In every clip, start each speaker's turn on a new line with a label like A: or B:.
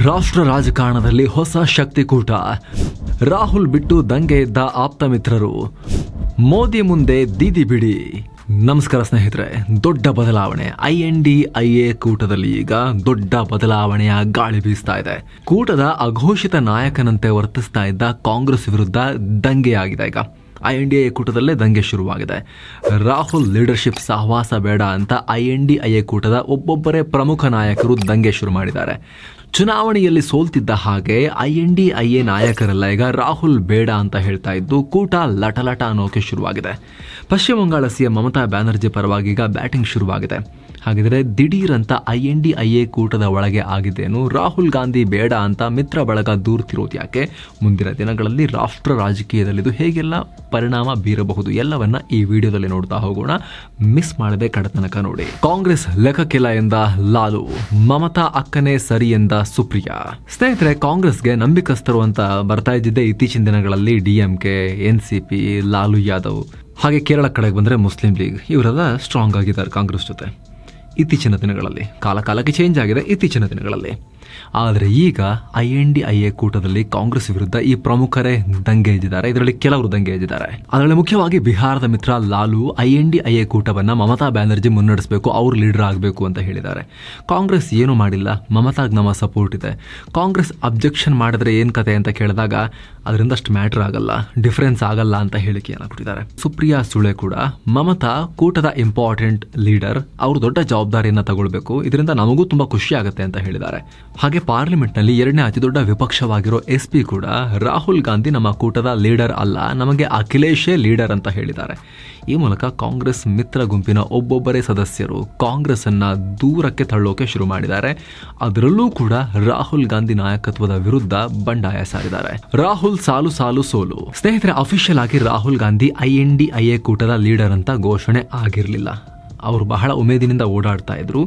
A: ರಾಷ್ಟ್ರ ರಾಜಕಾರಣದಲ್ಲಿ ಹೊಸ ಶಕ್ತಿಕೂಟ. ರಾಹುಲ್ ಬಿಟ್ಟು ದಂಗೆ ಎದ್ದ ಆಪ್ತ ಮಿತ್ರರು. ಮೋದಿ ಮುಂದೆ ದೀದಿ ಬಿಡಿ. ನಮಸ್ಕಾರ ಸ್ನೇಹಿತರೆ, ದೊಡ್ಡ ಬದಲಾವಣೆ. INDIA ಕೂಟದಲ್ಲಿ ಈಗ ದೊಡ್ಡ ಬದಲಾವಣೆಯ ಗಾಳಿ ಬೀಸ್ತಾ ಇದೆ. ಕೂಟದ ಅಘೋಷಿತ ನಾಯಕನಂತೆ ವರ್ತಿಸ್ತಾ ಇದ್ದ ಕಾಂಗ್ರೆಸ್ ವಿರುದ್ಧ ದಂಗೆಯಾಗಿದೆ. ಈಗ INDIA ಕೂಟದಲ್ಲೇ ದಂಗೆ ಶುರುವಾಗಿದೆ. ರಾಹುಲ್ ಲೀಡರ್ಶಿಪ್ ಸಹವಾಸ ಬೇಡ ಅಂತ INDIA ಕೂಟದ ಒಬ್ಬೊಬ್ಬರೇ ಪ್ರಮುಖ ನಾಯಕರು ದಂಗೆ ಶುರು ಮಾಡಿದ್ದಾರೆ. ಚುನಾವಣೆಯಲ್ಲಿ ಸೋಲ್ತಿದ್ದ ಹಾಗೆ INDIA ನಾಯಕರೆಲ್ಲ ಈಗ ರಾಹುಲ್ ಬೇಡ ಅಂತ ಹೇಳ್ತಾ ಇದ್ದು ಕೂಟ ಲಟಲಟ ಅನ್ನೋಕೆ ಶುರುವಾಗಿದೆ. ಪಶ್ಚಿಮ ಬಂಗಾಳ CM ಮಮತಾ ಬ್ಯಾನರ್ಜಿ ಪರವಾಗಿ ಈಗ ಬ್ಯಾಟಿಂಗ್ ಶುರುವಾಗಿದೆ. ಹಾಗಿದ್ರೆ ದಿಢೀರ್ ಅಂತ INDIA ಕೂಟದ ಒಳಗೆ ಆಗಿದ್ದೇನು? ರಾಹುಲ್ ಗಾಂಧಿ ಬೇಡ ಅಂತ ಮಿತ್ರ ಬಳಗ ದೂರ್ತಿರೋದು ಯಾಕೆ? ಮುಂದಿನ ದಿನಗಳಲ್ಲಿ ರಾಷ್ಟ್ರ ರಾಜಕೀಯದಲ್ಲಿ ಇದು ಹೇಗೆಲ್ಲ ಪರಿಣಾಮ ಬೀರಬಹುದು ಎಲ್ಲವನ್ನ ಈ ವಿಡಿಯೋದಲ್ಲಿ ನೋಡ್ತಾ ಹೋಗೋಣ. ಮಿಸ್ ಮಾಡದೆ ಕಡತನಕ ನೋಡಿ. ಕಾಂಗ್ರೆಸ್ ಲೆಕ್ಕಕ್ಕಿಲ್ಲ ಎಂದ ಲಾಲು, ಮಮತಾ ಅಕ್ಕನೇ ಸರಿ ಎಂದ ಸುಪ್ರಿಯಾ. ಸ್ನೇಹಿತರೆ, ಕಾಂಗ್ರೆಸ್ಗೆ ನಂಬಿಕಸ್ಥರು ಅಂತ ಬರ್ತಾ ಇದ್ದಿದ್ದೆ ಇತ್ತೀಚಿನ ದಿನಗಳಲ್ಲಿ DMK, NCP, ಲಾಲು ಯಾದವ್. ಹಾಗೆ ಕೇರಳ ಕಡೆಗೆ ಬಂದ್ರೆ ಮುಸ್ಲಿಂ ಲೀಗ್, ಇವರೆಲ್ಲ ಸ್ಟ್ರಾಂಗ್ ಆಗಿದ್ದಾರೆ ಕಾಂಗ್ರೆಸ್ ಜೊತೆ. ಇತ್ತೀಚಿನ ದಿನಗಳಲ್ಲಿ ಕಾಲಕ್ಕೆ ಚೇಂಜ್ ಆಗಿದೆ ಇತ್ತೀಚಿನ ದಿನಗಳಲ್ಲಿ. ಆದರೆ ಈಗ INDIA ಕೂಟದಲ್ಲಿ ಕಾಂಗ್ರೆಸ್ ವಿರುದ್ಧ ಈ ಪ್ರಮುಖರೇ ದಂಗೆ ಎದ್ದಿದ್ದಾರೆ. ಇದರಲ್ಲಿ ಕೆಲವರು ದಂಗೆ ಎದ್ದಿದ್ದಾರೆ. ಅದರಲ್ಲಿ ಮುಖ್ಯವಾಗಿ ಬಿಹಾರದ ಮಿತ್ರ ಲಾಲು INDIA ಕೂಟವನ್ನ ಮಮತಾ ಬ್ಯಾನರ್ಜಿ ಮುನ್ನಡೆಸಬೇಕು, ಅವ್ರು ಲೀಡರ್ ಆಗಬೇಕು ಅಂತ ಹೇಳಿದ್ದಾರೆ. ಕಾಂಗ್ರೆಸ್ ಏನು ಮಾಡಿಲ್ಲ, ಮಮತಾಗ್ ನಮ್ಮ ಸಪೋರ್ಟ್ ಇದೆ. ಕಾಂಗ್ರೆಸ್ ಅಬ್ಜೆಕ್ಷನ್ ಮಾಡಿದ್ರೆ ಏನ್ ಕತೆ ಅಂತ ಕೇಳಿದಾಗ ಅದರಿಂದ ಅಷ್ಟು ಮ್ಯಾಟರ್ ಆಗಲ್ಲ, ಡಿಫರೆನ್ಸ್ ಆಗಲ್ಲ ಅಂತ ಹೇಳಿಕೆಯನ್ನು ಕೊಟ್ಟಿದ್ದಾರೆ. ಸುಪ್ರಿಯಾ ಸುಳೆ ಕೂಡ ಮಮತಾ ಕೂಟದ ಇಂಪಾರ್ಟೆಂಟ್ ಲೀಡರ್, ಅವರು ದೊಡ್ಡ ಜವಾಬ್ದಾರಿಯನ್ನ ತಗೊಳ್ಬೇಕು, ಇದರಿಂದ ನಮಗೂ ತುಂಬಾ ಖುಷಿ ಆಗುತ್ತೆ ಅಂತ ಹೇಳಿದ್ದಾರೆ. ಹಾಗೆ ಪಾರ್ಲಿಮೆಂಟ್ ನಲ್ಲಿ 2ನೇ ಅತಿ ದೊಡ್ಡ ವಿಪಕ್ಷವಾಗಿರೋ SP ಕೂಡ ರಾಹುಲ್ ಗಾಂಧಿ ನಮ್ಮ ಕೂಟದ ಲೀಡರ್ ಅಲ್ಲ, ನಮಗೆ ಅಖಿಲೇಶೇ ಲೀಡರ್ ಅಂತ ಹೇಳಿದ್ದಾರೆ. ಈ ಮೂಲಕ ಕಾಂಗ್ರೆಸ್ ಮಿತ್ರ ಗುಂಪಿನ ಒಬ್ಬೊಬ್ಬರೇ ಸದಸ್ಯರು ಕಾಂಗ್ರೆಸ್ ಅನ್ನ ದೂರಕ್ಕೆ ತಳ್ಳೋಕೆ ಶುರು ಮಾಡಿದ್ದಾರೆ. ಅದರಲ್ಲೂ ಕೂಡ ರಾಹುಲ್ ಗಾಂಧಿ ನಾಯಕತ್ವದ ವಿರುದ್ಧ ಬಂಡಾಯ ಸಾರಿದ್ದಾರೆ. ರಾಹುಲ್ ಸಾಲು ಸಾಲು ಸೋಲು. ಸ್ನೇಹಿತರೆ, ಅಫಿಷಿಯಲ್ ಆಗಿ ರಾಹುಲ್ ಗಾಂಧಿ INDIA ಕೂಟದ ಲೀಡರ್ ಅಂತ ಘೋಷಣೆ ಆಗಿರಲಿಲ್ಲ. ಅವರು ಬಹಳ ಉಮೇದಿನಿಂದ ಓಡಾಡ್ತಾ ಇದ್ರು.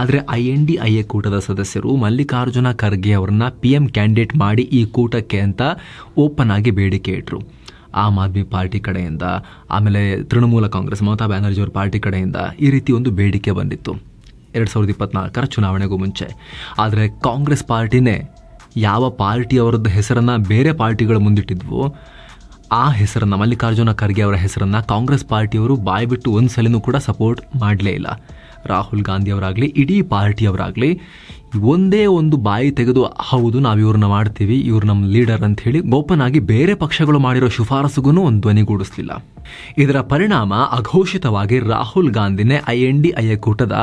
A: ಆದರೆ INDIA ಕೂಟದ ಸದಸ್ಯರು ಮಲ್ಲಿಕಾರ್ಜುನ ಖರ್ಗೆ ಅವರನ್ನ PM ಕ್ಯಾಂಡಿಡೇಟ್ ಮಾಡಿ ಈ ಕೂಟಕ್ಕೆ ಅಂತ ಓಪನ್ ಆಗಿ ಬೇಡಿಕೆ ಇಟ್ರು. ಆಮ್ ಆದ್ಮಿ ಪಾರ್ಟಿ ಕಡೆಯಿಂದ, ಆಮೇಲೆ ತೃಣಮೂಲ ಕಾಂಗ್ರೆಸ್ ಮಮತಾ ಬ್ಯಾನರ್ಜಿ ಅವರ ಪಾರ್ಟಿ ಕಡೆಯಿಂದ ಈ ರೀತಿ ಒಂದು ಬೇಡಿಕೆ ಬಂದಿತ್ತು 2024ರ ಚುನಾವಣೆಗೂ ಮುಂಚೆ. ಆದರೆ ಕಾಂಗ್ರೆಸ್ ಪಾರ್ಟಿನೇ ಯಾವ ಪಾರ್ಟಿಯವರದ್ದು ಹೆಸರನ್ನ ಬೇರೆ ಪಾರ್ಟಿಗಳು ಮುಂದಿಟ್ಟಿದ್ವು, ಆ ಹೆಸರನ್ನ ಮಲ್ಲಿಕಾರ್ಜುನ ಖರ್ಗೆ ಅವರ ಹೆಸರನ್ನ ಕಾಂಗ್ರೆಸ್ ಪಾರ್ಟಿಯವರು ಬಾಯ್ಬಿಟ್ಟು ಒಂದ್ಸಲಿನೂ ಕೂಡ ಸಪೋರ್ಟ್ ಮಾಡಲೇ ಇಲ್ಲ. ರಾಹುಲ್ ಗಾಂಧಿ ಅವರಾಗ್ಲಿ ಇಡೀ ಪಾರ್ಟಿಯವರಾಗ್ಲಿ ಒಂದೇ ಒಂದು ಬಾಯಿ ತೆಗೆದು ಹೌದು ನಾವು ಇವ್ರನ್ನ ಮಾಡ್ತೀವಿ, ಇವ್ರು ನಮ್ಮ ಲೀಡರ್ ಅಂತ ಹೇಳಿ ಓಪನ್ ಆಗಿ ಬೇರೆ ಪಕ್ಷಗಳು ಮಾಡಿರೋ ಶಿಫಾರಸುಗೂ ಒಂದು ಧ್ವನಿಗೂಡಿಸಲಿಲ್ಲ. ಇದರ ಪರಿಣಾಮ ಅಘೋಷಿತವಾಗಿ ರಾಹುಲ್ ಗಾಂಧಿನೇ INDIA ಕೂಟದ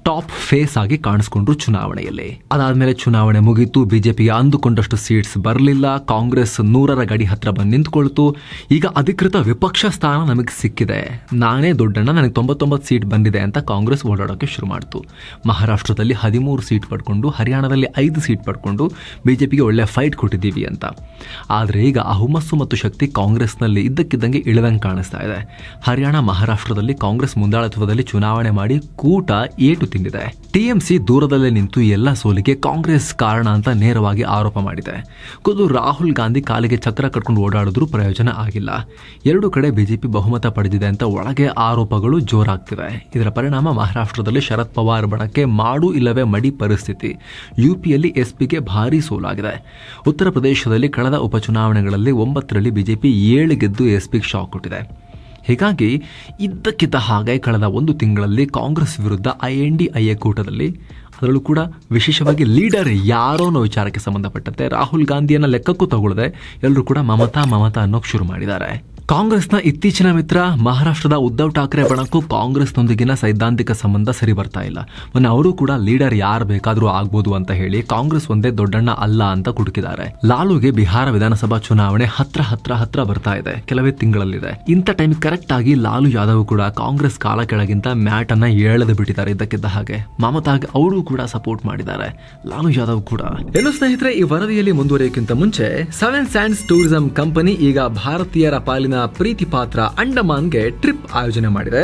A: ಟಾಪ್ ಫೇಸ್ ಆಗಿ ಕಾಣಿಸ್ಕೊಂಡ್ರು ಚುನಾವಣೆಯಲ್ಲಿ. ಅದಾದ್ಮೇಲೆ ಚುನಾವಣೆ ಮುಗಿತು, ಬಿಜೆಪಿಗೆ ಅಂದುಕೊಂಡಷ್ಟು ಸೀಟ್ಸ್ ಬರಲಿಲ್ಲ, ಕಾಂಗ್ರೆಸ್ 100ರ ಗಡಿ ಹತ್ರ ಬಂದು ನಿಂತ್ಕೊಳ್ತು. ಈಗ ಅಧಿಕೃತ ವಿಪಕ್ಷ ಸ್ಥಾನ ನಮಗೆ ಸಿಕ್ಕಿದೆ, ನಾನೇ ದೊಡ್ಡಣ್ಣ, ನನಗೆ 99 ಸೀಟ್ ಬಂದಿದೆ ಅಂತ ಕಾಂಗ್ರೆಸ್ ಓಡಾಡೋಕೆ ಶುರು ಮಾಡ್ತು. ಮಹಾರಾಷ್ಟ್ರದಲ್ಲಿ 13 ಸೀಟ್ ಪಡ್ಕೊಂಡು, ಹರಿಯಾಣದಲ್ಲಿ 5 ಸೀಟ್ ಪಡ್ಕೊಂಡು ಬಿಜೆಪಿಗೆ ಒಳ್ಳೆ ಫೈಟ್ ಕೊಟ್ಟಿದ್ದೀವಿ ಅಂತ. ಆದರೆ ಈಗ ಆ ಹುಮ್ಮಸ್ಸು ಮತ್ತು ಶಕ್ತಿ ಕಾಂಗ್ರೆಸ್ನಲ್ಲಿ ಇದ್ದಕ್ಕಿದ್ದಂಗೆ ಇಳಿದಂಗೆ ಕಾಣಿಸ್ತಾ ಇದೆ. ಹರಿಯಾಣ, ಮಹಾರಾಷ್ಟ್ರದಲ್ಲಿ ಕಾಂಗ್ರೆಸ್ ಮುಂದಾಳತ್ವದಲ್ಲಿ ಚುನಾವಣೆ ಮಾಡಿ ಕೂಟ ಏಟು ತಿಂದಿದೆ. TMC ದೂರದಲ್ಲೇ ನಿಂತು ಎಲ್ಲ ಸೋಲಿಗೆ ಕಾಂಗ್ರೆಸ್ ಕಾರಣ ಅಂತ ನೇರವಾಗಿ ಆರೋಪ ಮಾಡಿದೆ. ಖುದ್ದು ರಾಹುಲ್ ಗಾಂಧಿ ಕಾಲಿಗೆ ಚಕ್ರ ಕಟ್ಕೊಂಡು ಓಡಾಡಿದ್ರೂ ಪ್ರಯೋಜನ ಆಗಿಲ್ಲ. 2 ಕಡೆ ಬಿಜೆಪಿ ಬಹುಮತ ಪಡೆದಿದೆ ಅಂತ ಒಳಗೆ ಆರೋಪಗಳು ಜೋರಾಗ್ತಿವೆ. ಇದರ ಪರಿಣಾಮ ಮಹಾರಾಷ್ಟ್ರದಲ್ಲಿ ಶರದ್ ಪವಾರ್ ಬಣಕ್ಕೆ ಮಾಡು ಇಲ್ಲವೇ ಮಡಿ ಪರಿಸ್ಥಿತಿ. UPಯಲ್ಲಿ SPಗೆ ಭಾರೀ ಸೋಲಾಗಿದೆ. ಉತ್ತರ ಪ್ರದೇಶದಲ್ಲಿ ಕಳೆದ ಉಪಚುನಾವಣೆಗಳಲ್ಲಿ 9ರಲ್ಲಿ ಬಿಜೆಪಿ 7 ಗೆದ್ದು SPಗೆ ಶಾಕ್ ಕೊಟ್ಟಿದೆ. ಹೀಗಾಗಿ ಇದ್ದಕ್ಕಿದ್ದ ಹಾಗೆ ಕಳೆದ 1 ತಿಂಗಳಲ್ಲಿ ಕಾಂಗ್ರೆಸ್ ವಿರುದ್ಧ INDIA ಕೂಟದಲ್ಲಿ, ಅದರಲ್ಲೂ ಕೂಡ ವಿಶೇಷವಾಗಿ ಲೀಡರ್ ಯಾರೋ ಅನ್ನೋ ವಿಚಾರಕ್ಕೆ ಸಂಬಂಧಪಟ್ಟಂತೆ ರಾಹುಲ್ ಗಾಂಧಿಯನ್ನ ಲೆಕ್ಕಕ್ಕೂ ತಗೊಳ್ಳದೆ ಎಲ್ಲರೂ ಕೂಡ ಮಮತಾ ಅನ್ನೋಕೆ ಶುರು ಮಾಡಿದ್ದಾರೆ. ಕಾಂಗ್ರೆಸ್ನ ಇತ್ತೀಚಿನ ಮಿತ್ರ ಮಹಾರಾಷ್ಟ್ರದ ಉದ್ಧವ್ ಠಾಕ್ರೆ ಬಣಕ್ಕೂ ಕಾಂಗ್ರೆಸ್ನೊಂದಿಗಿನ ಸೈದ್ಧಾಂತಿಕ ಸಂಬಂಧ ಸರಿ ಬರ್ತಾ ಇಲ್ಲ. ಮೊನ್ನೆ ಅವರು ಕೂಡ ಲೀಡರ್ ಯಾರು ಬೇಕಾದ್ರೂ ಆಗ್ಬೋದು ಅಂತ ಹೇಳಿ ಕಾಂಗ್ರೆಸ್ ಒಂದೇ ದೊಡ್ಡಣ್ಣ ಅಲ್ಲ ಅಂತ ಕುಟುಕಿದ್ದಾರೆ. ಲಾಲುಗೆ ಬಿಹಾರ ವಿಧಾನಸಭಾ ಚುನಾವಣೆ ಹತ್ರ ಬರ್ತಾ ಇದೆ, ಕೆಲವೇ ತಿಂಗಳಲ್ಲಿದೆ. ಇಂಥ ಟೈಮ್ ಕರೆಕ್ಟ್ ಆಗಿ ಲಾಲು ಯಾದವ್ ಕೂಡ ಕಾಂಗ್ರೆಸ್ ಕಾಲ ಕೆಳಗಿಂತ ಮ್ಯಾಟ್ ಅನ್ನ ಎಳೆದು ಬಿಟ್ಟಿದ್ದಾರೆ. ಇದ್ದಕ್ಕಿದ್ದ ಹಾಗೆ ಮಮತಾಗೆ ಅವರು ಕೂಡ ಸಪೋರ್ಟ್ ಮಾಡಿದ್ದಾರೆ, ಲಾಲು ಯಾದವ್ ಕೂಡ. ಏನು ಸ್ನೇಹಿತರೆ, ಈ ವರದಿಯಲ್ಲಿ ಮುಂದುವರಿಯೋಕ್ಕಿಂತ ಮುಂಚೆ 7 Sands ಟೂರಿಸಂ ಕಂಪನಿ ಈಗ ಭಾರತೀಯರ ಪಾಲಿನ ಪ್ರೀತಿ ಪಾತ್ರ ಅಂಡಮಾನ್ಗೆ ಟ್ರಿಪ್ ಆಯೋಜನೆ ಮಾಡಿದೆ.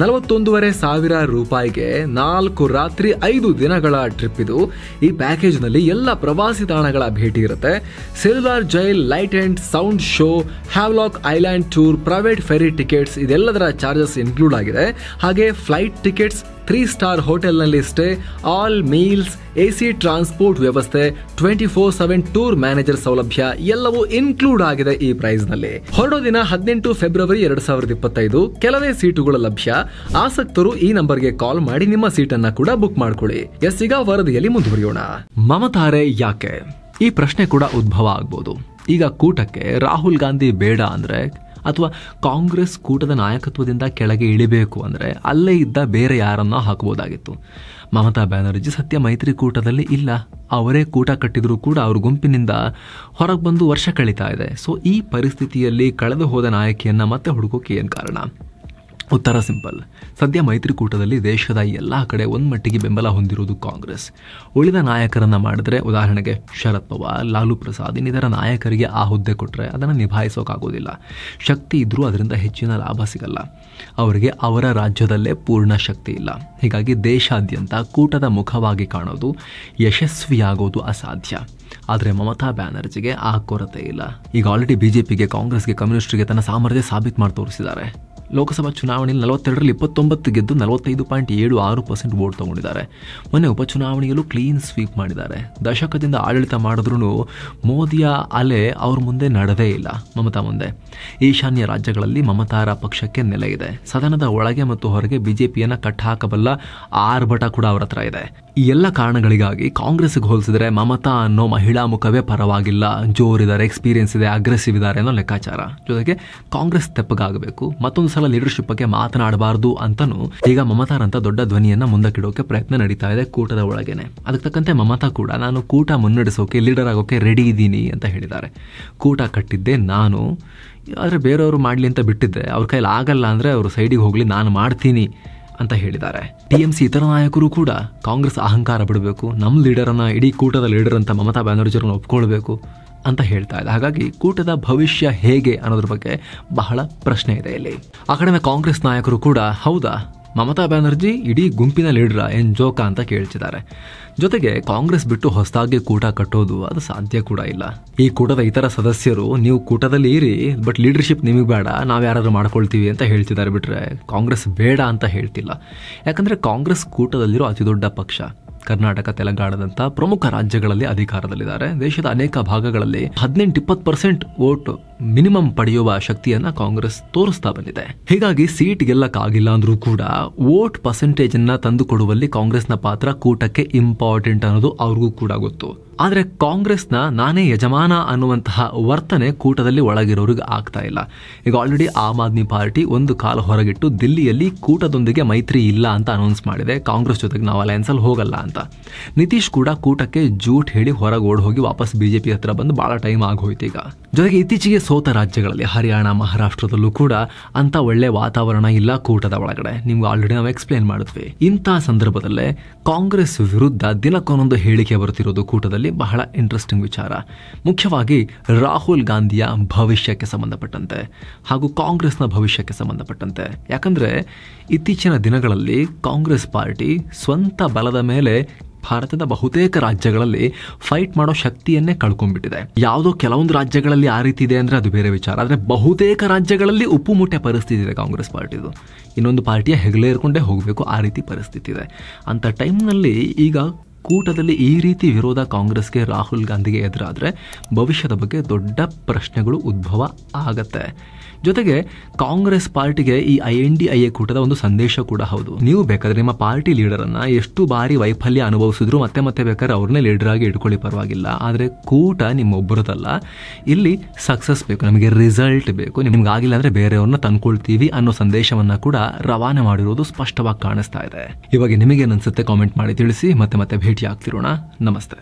A: 41,500 ರೂಪಾಯಿಗೆ 4 ರಾತ್ರಿ 5 ದಿನಗಳ ಟ್ರಿಪ್ ಇದು. ಈ ಪ್ಯಾಕೇಜ್ ನಲ್ಲಿ ಎಲ್ಲ ಪ್ರವಾಸಿ ತಾಣಗಳ ಭೇಟಿ ಇರುತ್ತೆ. Cellular jail, light and sound show, Havelock island tour, private ferry tickets ಇದೆಲ್ಲದರ ಚಾರ್ಜಸ್ ಇನ್ಕ್ಲೂಡ್ ಆಗಿದೆ. ಹಾಗೆ ಫ್ಲೈಟ್ ಟಿಕೆಟ್ಸ್, 3 ಸ್ಟಾರ್ ಹೋಟೆಲ್ನಲ್ಲಿ stay, all meals, AC transport ವ್ಯವಸ್ಥೆ, 24/7 ಟೂರ್ ಮ್ಯಾನೇಜರ್ ಸೌಲಭ್ಯ ಎಲ್ಲವೂ ಇನ್ಕ್ಲೂಡ್ ಆಗಿದೆ ಈ ಪ್ರೈಸ್ ನಲ್ಲಿ. ಹೊರಡೋ ದಿನ 18 ಫೆಬ್ರವರಿ 2025. ಕೆಲವೇ ಸೀಟುಗಳು ಲಭ್ಯ. ಆಸಕ್ತರು ಈ ನಂಬರ್ಗೆ ಕಾಲ್ ಮಾಡಿ ನಿಮ್ಮ ಸೀಟನ್ನ ಕೂಡ ಬುಕ್ ಮಾಡ್ಕೊಳ್ಳಿ. ಈಗ ವರದಿಯಲ್ಲಿ ಮುಂದುವರಿಯೋಣ. ಮಮತಾರೆ ಯಾಕೆ? ಈ ಪ್ರಶ್ನೆ ಕೂಡ ಉದ್ಭವ ಆಗ್ಬೋದು. ಈಗ ಕೂಟಕ್ಕೆ ರಾಹುಲ್ ಗಾಂಧಿ ಬೇಡ ಅಂದ್ರೆ ಅಥವಾ ಕಾಂಗ್ರೆಸ್ ಕೂಟದ ನಾಯಕತ್ವದಿಂದ ಕೆಳಗೆ ಇಳಿಬೇಕು ಅಂದ್ರೆ ಅಲ್ಲೇ ಇದ್ದ ಬೇರೆ ಯಾರನ್ನ ಹಾಕಬಹುದಾಗಿತ್ತು. ಮಮತಾ ಬ್ಯಾನರ್ಜಿ ಸತ್ಯ ಮೈತ್ರಿಕೂಟದಲ್ಲಿ ಇಲ್ಲ. ಅವರೇ ಕೂಟ ಕಟ್ಟಿದ್ರು ಕೂಡ ಅವ್ರ ಗುಂಪಿನಿಂದ ಹೊರಗೆ ಬಂದು ವರ್ಷ ಕಳೀತಾ ಇದೆ. ಸೊ ಈ ಪರಿಸ್ಥಿತಿಯಲ್ಲಿ ಕಳೆದು ಹೋದ ನಾಯಕಿಯನ್ನ ಮತ್ತೆ ಹುಡುಕೋಕೆ ಏನ್ ಕಾರಣ? ಉತ್ತರ ಸಿಂಪಲ್. ಸದ್ಯ ಮೈತ್ರಿಕೂಟದಲ್ಲಿ ದೇಶದ ಎಲ್ಲ ಕಡೆ ಒಂದ್ಮಟ್ಟಿಗೆ ಬೆಂಬಲ ಹೊಂದಿರುವುದು ಕಾಂಗ್ರೆಸ್. ಉಳಿದ ನಾಯಕರನ್ನ ಮಾಡಿದ್ರೆ, ಉದಾಹರಣೆಗೆ ಶರದ್ ಪವಾರ್, ಲಾಲು ಪ್ರಸಾದ್ ಇನ್ನಿತರ ನಾಯಕರಿಗೆ ಆ ಹುದ್ದೆ ಕೊಟ್ಟರೆ ಅದನ್ನು ನಿಭಾಯಿಸೋಕ್ಕಾಗೋದಿಲ್ಲ. ಶಕ್ತಿ ಇದ್ರೂ ಅದರಿಂದ ಹೆಚ್ಚಿನ ಲಾಭ ಸಿಗಲ್ಲ. ಅವರಿಗೆ ಅವರ ರಾಜ್ಯದಲ್ಲೇ ಪೂರ್ಣ ಶಕ್ತಿ ಇಲ್ಲ. ಹೀಗಾಗಿ ದೇಶಾದ್ಯಂತ ಕೂಟದ ಮುಖವಾಗಿ ಕಾಣೋದು, ಯಶಸ್ವಿಯಾಗೋದು ಅಸಾಧ್ಯ. ಆದರೆ ಮಮತಾ ಬ್ಯಾನರ್ಜಿಗೆ ಆ ಕೊರತೆ ಇಲ್ಲ. ಈಗ ಆಲ್ರೆಡಿ ಬಿಜೆಪಿಗೆ, ಕಾಂಗ್ರೆಸ್ಗೆ, ಕಮ್ಯುನಿಸ್ಟ್ಗೆ ತನ್ನ ಸಾಮರ್ಥ್ಯ ಸಾಬೀತು ಮಾಡಿ ತೋರಿಸಿದ್ದಾರೆ. ಲೋಕಸಭಾ ಚುನಾವಣೆಯಲ್ಲಿ 42ರಲ್ಲಿ 29 ಗೆದ್ದು 45.76% ವೋಟ್ ತಗೊಂಡಿದ್ದಾರೆ. ಮೊನ್ನೆ ಉಪಚುನಾವಣೆಯಲ್ಲೂ ಕ್ಲೀನ್ ಸ್ವೀಪ್ ಮಾಡಿದ್ದಾರೆ. ದಶಕದಿಂದ ಆಡಳಿತ ಮಾಡಿದ್ರೂ ಮೋದಿಯ ಅಲೆ ಅವ್ರ ಮುಂದೆ ನಡೆದೇ ಇಲ್ಲ. ಮಮತಾ ಮುಂದೆ ಈಶಾನ್ಯ ರಾಜ್ಯಗಳಲ್ಲಿ ಮಮತಾರ ಪಕ್ಷಕ್ಕೆ ನೆಲೆ ಇದೆ. ಸದನದ ಒಳಗೆ ಮತ್ತು ಹೊರಗೆ ಬಿಜೆಪಿಯನ್ನ ಕಟ್ಟಾಕಬಲ್ಲ ಆರ್ಭಟ ಕೂಡ ಅವರ ಹತ್ರ ಇದೆ. ಈ ಎಲ್ಲ ಕಾರಣಗಳಿಗಾಗಿ ಕಾಂಗ್ರೆಸ್ಗೆ ಹೋಲಿಸಿದ್ರೆ ಮಮತಾ ಅನ್ನೋ ಮಹಿಳಾ ಮುಖವೇ ಪರವಾಗಿಲ್ಲ. ಜೋರಿದ್ದಾರೆ, ಎಕ್ಸ್ಪೀರಿಯನ್ಸ್ ಇದೆ, ಅಗ್ರೆಸಿವ್ ಇದ್ದಾರೆ ಅನ್ನೋ ಲೆಕ್ಕಾಚಾರ. ಜೊತೆಗೆ ಕಾಂಗ್ರೆಸ್ ತೆಪ್ಪಗಾಗಬೇಕು, ಮತ್ತೊಂದು ಸಲ ಲೀಡರ್ಶಿಪ್ ಬಗ್ಗೆ ಮಾತನಾಡಬಾರ್ದು ಅಂತನೂ ಈಗ ಮಮತಾರಂತ ದೊಡ್ಡ ಧ್ವನಿಯನ್ನ ಮುಂದಕ್ಕಿಡೋಕೆ ಪ್ರಯತ್ನ ನಡೀತಾ ಇದೆ ಕೂಟದ ಒಳಗೇನೆ. ಅದಕ್ಕೆ ತಕ್ಕಂತೆ ಮಮತಾ ಕೂಡ ನಾನು ಕೂಟ ಮುನ್ನಡೆಸೋಕೆ, ಲೀಡರ್ ಆಗೋಕೆ ರೆಡಿ ಇದ್ದೀನಿ ಅಂತ ಹೇಳಿದ್ದಾರೆ. ಕೂಟ ಕಟ್ಟಿದ್ದೆ ನಾನು, ಆದರೆ ಬೇರೆಯವರು ಮಾಡಲಿ ಅಂತ ಬಿಟ್ಟಿದ್ದೆ. ಅವ್ರ ಕೈಲಿ ಆಗಲ್ಲ ಅಂದರೆ ಅವರು ಸೈಡಿಗೆ ಹೋಗಲಿ, ನಾನು ಮಾಡ್ತೀನಿ ಅಂತ ಹೇಳಿದ್ದಾರೆ. TMC ಇತರ ನಾಯಕರು ಕೂಡ ಕಾಂಗ್ರೆಸ್ ಅಹಂಕಾರ ಬಿಡಬೇಕು, ನಮ್ಮ ಲೀಡರನ್ನ ಇಡೀ ಕೂಟದ ಲೀಡರ್ ಅಂತ ಮಮತಾ ಬ್ಯಾನರ್ಜಿಯವ್ರನ್ನ ಒಪ್ಕೊಳ್ಬೇಕು ಅಂತ ಹೇಳ್ತಾ ಇದೆ. ಹಾಗಾಗಿ ಕೂಟದ ಭವಿಷ್ಯ ಹೇಗೆ ಅನ್ನೋದ್ರ ಬಗ್ಗೆ ಬಹಳ ಪ್ರಶ್ನೆ ಇದೆ ಇಲ್ಲಿ. ಆ ಕಡೆ ಕಾಂಗ್ರೆಸ್ ನಾಯಕರು ಕೂಡ ಹೌದಾ ಮಮತಾ ಬ್ಯಾನರ್ಜಿ ಇಡೀ ಗುಂಪಿನ ಲೀಡರ ಏನ್ ಜೋಕ ಅಂತ ಕೇಳ್ತಿದ್ದಾರೆ. ಜೊತೆಗೆ ಕಾಂಗ್ರೆಸ್ ಬಿಟ್ಟು ಹೊಸದಾಗಿ ಕೂಟ ಕಟ್ಟೋದು ಅದು ಸಾಧ್ಯ ಕೂಡ ಇಲ್ಲ. ಈ ಕೂಟದ ಇತರ ಸದಸ್ಯರು ನೀವು ಕೂಟದಲ್ಲಿ ಇರಿ, ಬಟ್ ಲೀಡರ್ಶಿಪ್ ನಿಮಗೆ ಬೇಡ, ನಾವು ಯಾರಾದ್ರೂ ಮಾಡ್ಕೊಳ್ತೀವಿ ಅಂತ ಹೇಳ್ತಿದ್ದಾರೆ. ಬಿಟ್ರೆ ಕಾಂಗ್ರೆಸ್ ಬೇಡ ಅಂತ ಹೇಳ್ತಿಲ್ಲ. ಯಾಕಂದ್ರೆ ಕಾಂಗ್ರೆಸ್ ಕೂಟದಲ್ಲಿರೋ ಅತಿ ದೊಡ್ಡ ಪಕ್ಷ. ಕರ್ನಾಟಕ, ತೆಲಂಗಾಣದಂತ ಪ್ರಮುಖ ರಾಜ್ಯಗಳಲ್ಲಿ ಅಧಿಕಾರದಲ್ಲಿದ್ದಾರೆ. ದೇಶದ ಅನೇಕ ಭಾಗಗಳಲ್ಲಿ 18-20% ವೋಟ್ ಮಿನಿಮಮ್ ಪಡೆಯುವ ಶಕ್ತಿಯನ್ನ ಕಾಂಗ್ರೆಸ್ ತೋರಿಸ್ತಾ ಬಂದಿದೆ. ಹೀಗಾಗಿ ಸೀಟ್ ಗೆಲ್ಲಕ್ಕಾಗಿಲ್ಲ ಅಂದ್ರೂ ಕೂಡ ವೋಟ್ ಪರ್ಸೆಂಟೇಜ್ ಅನ್ನ ತಂದು ಕೊಡುವಲ್ಲಿ ಕಾಂಗ್ರೆಸ್ನ ಪಾತ್ರ ಕೂಟಕ್ಕೆ ಇಂಪಾರ್ಟೆಂಟ್ ಅನ್ನೋದು ಅವ್ರಿಗೂ ಕೂಡ ಗೊತ್ತು. ಆದ್ರೆ ಕಾಂಗ್ರೆಸ್ನ ನಾನೇ ಯಜಮಾನ ಅನ್ನುವಂತಹ ವರ್ತನೆ ಕೂಟದಲ್ಲಿ ಒಳಗಿರೋರಿಗೆ ಆಗ್ತಾ ಇಲ್ಲ. ಈಗ ಆಲ್ರೆಡಿ ಆಮ್ ಆದ್ಮಿ ಪಾರ್ಟಿ ಒಂದು ಕಾಲ ಹೊರಗಿಟ್ಟು ದಿಲ್ಲಿಯಲ್ಲಿ ಕೂಟದೊಂದಿಗೆ ಮೈತ್ರಿ ಇಲ್ಲ ಅಂತ ಅನೌನ್ಸ್ ಮಾಡಿದೆ. ಕಾಂಗ್ರೆಸ್ ಜೊತೆಗೆ ನಾವು ಅಲಯನ್ಸ್ ಅಲ್ಲಿ ಹೋಗಲ್ಲ ಅಂತ. ನಿತೀಶ್ ಕೂಡ ಕೂಟಕ್ಕೆ ಜೂಟ್ ಹೇಳಿ ಹೊರಗೆ ಓಡ್ ಹೋಗಿ ವಾಪಸ್ ಬಿಜೆಪಿ ಹತ್ರ ಬಂದು ಬಹಳ ಟೈಮ್ ಆಗೋಯ್ತು. ಈಗ ಜೊತೆಗೆ ಇತ್ತೀಚೆಗೆ ಸೋತ ರಾಜ್ಯಗಳಲ್ಲಿ ಹರಿಯಾಣ, ಮಹಾರಾಷ್ಟ್ರದಲ್ಲೂ ಕೂಡ ಅಂತ ಒಳ್ಳೆ ವಾತಾವರಣ ಇಲ್ಲ ಕೂಟದ ಒಳಗಡೆ. ನಿಮ್ಗೆ ಆಲ್ರೆಡಿ ನಾವು ಎಕ್ಸ್ಪ್ಲೇನ್ ಮಾಡಿದ್ವಿ. ಇಂತಹ ಸಂದರ್ಭದಲ್ಲೇ ಕಾಂಗ್ರೆಸ್ ವಿರುದ್ಧ ದಿನಕ್ಕೊಂದೊಂದು ಹೇಳಿಕೆ ಬರ್ತಿರೋದು ಕೂಟದಲ್ಲಿ ಬಹಳ ಇಂಟ್ರೆಸ್ಟಿಂಗ್ ವಿಚಾರ. ಮುಖ್ಯವಾಗಿ ರಾಹುಲ್ ಗಾಂಧಿಯ ಭವಿಷ್ಯಕ್ಕೆ ಸಂಬಂಧಪಟ್ಟಂತೆ ಹಾಗೂ ಕಾಂಗ್ರೆಸ್ನ ಭವಿಷ್ಯಕ್ಕೆ ಸಂಬಂಧಪಟ್ಟಂತೆ. ಯಾಕಂದ್ರೆ ಇತ್ತೀಚಿನ ದಿನಗಳಲ್ಲಿ ಕಾಂಗ್ರೆಸ್ ಪಾರ್ಟಿ ಸ್ವಂತ ಬಲದ ಮೇಲೆ ಭಾರತದ ಬಹುತೇಕ ರಾಜ್ಯಗಳಲ್ಲಿ ಫೈಟ್ ಮಾಡೋ ಶಕ್ತಿಯನ್ನೇ ಕಳ್ಕೊಂಡ್ಬಿಟ್ಟಿದೆ. ಯಾವುದೋ ಕೆಲವೊಂದು ರಾಜ್ಯಗಳಲ್ಲಿ ಆ ರೀತಿ ಇದೆ ಅಂದ್ರೆ ಅದು ಬೇರೆ ವಿಚಾರ. ಆದರೆ ಬಹುತೇಕ ರಾಜ್ಯಗಳಲ್ಲಿ ಉಪ್ಪು ಮುಟ್ಟೆ ಪರಿಸ್ಥಿತಿ ಇದೆ ಕಾಂಗ್ರೆಸ್ ಪಾರ್ಟಿದು. ಇನ್ನೊಂದು ಪಾರ್ಟಿಯ ಹೆಗಲೇ ಏರ್ಕೊಂಡೇ ಹೋಗಬೇಕು, ಆ ರೀತಿ ಪರಿಸ್ಥಿತಿ ಇದೆ. ಅಂತ ಟೈಮ್ನಲ್ಲಿ ಈಗ ಕೂಟದಲ್ಲಿ ಈ ರೀತಿ ವಿರೋಧ ಕಾಂಗ್ರೆಸ್ಗೆ, ರಾಹುಲ್ ಗಾಂಧಿಗೆ ಎದುರಾದರೆ ಭವಿಷ್ಯದ ಬಗ್ಗೆ ದೊಡ್ಡ ಪ್ರಶ್ನೆಗಳು ಉದ್ಭವ ಆಗತ್ತೆ. ಜೊತೆಗೆ ಕಾಂಗ್ರೆಸ್ ಪಾರ್ಟಿಗೆ ಈ INDIA ಕೂಟದ ಒಂದು ಸಂದೇಶ ಕೂಡ ಹೌದು. ನೀವು ಬೇಕಾದ್ರೆ ನಿಮ್ಮ ಪಾರ್ಟಿ ಲೀಡರನ್ನ ಎಷ್ಟು ಬಾರಿ ವೈಫಲ್ಯ ಅನುಭವಿಸಿದ್ರು ಮತ್ತೆ ಬೇಕಾದ್ರೆ ಅವ್ರನ್ನೇ ಲೀಡರ್ ಆಗಿ ಇಟ್ಕೊಳ್ಳಿ, ಪರವಾಗಿಲ್ಲ. ಆದರೆ ಕೂಟ ನಿಮ್ಮೊಬ್ಬರದಲ್ಲ. ಇಲ್ಲಿ ಸಕ್ಸಸ್ ಬೇಕು, ನಮಗೆ ರಿಸಲ್ಟ್ ಬೇಕು. ನಿಮ್ಗೆ ಆಗಿಲ್ಲ ಅಂದ್ರೆ ಬೇರೆಯವ್ರನ್ನ ತಂದ್ಕೊಳ್ತೀವಿ ಅನ್ನೋ ಸಂದೇಶವನ್ನ ಕೂಡ ರವಾನೆ ಮಾಡಿರೋದು ಸ್ಪಷ್ಟವಾಗಿ ಕಾಣಿಸ್ತಾ ಇದೆ. ಇವಾಗ ನಿಮಗೇನು ಅನ್ಸುತ್ತೆ ಕಾಮೆಂಟ್ ಮಾಡಿ ತಿಳಿಸಿ. ಮತ್ತೆ ಭೇಟಿ ಆಗ್ತಿರೋಣ. ನಮಸ್ತೆ.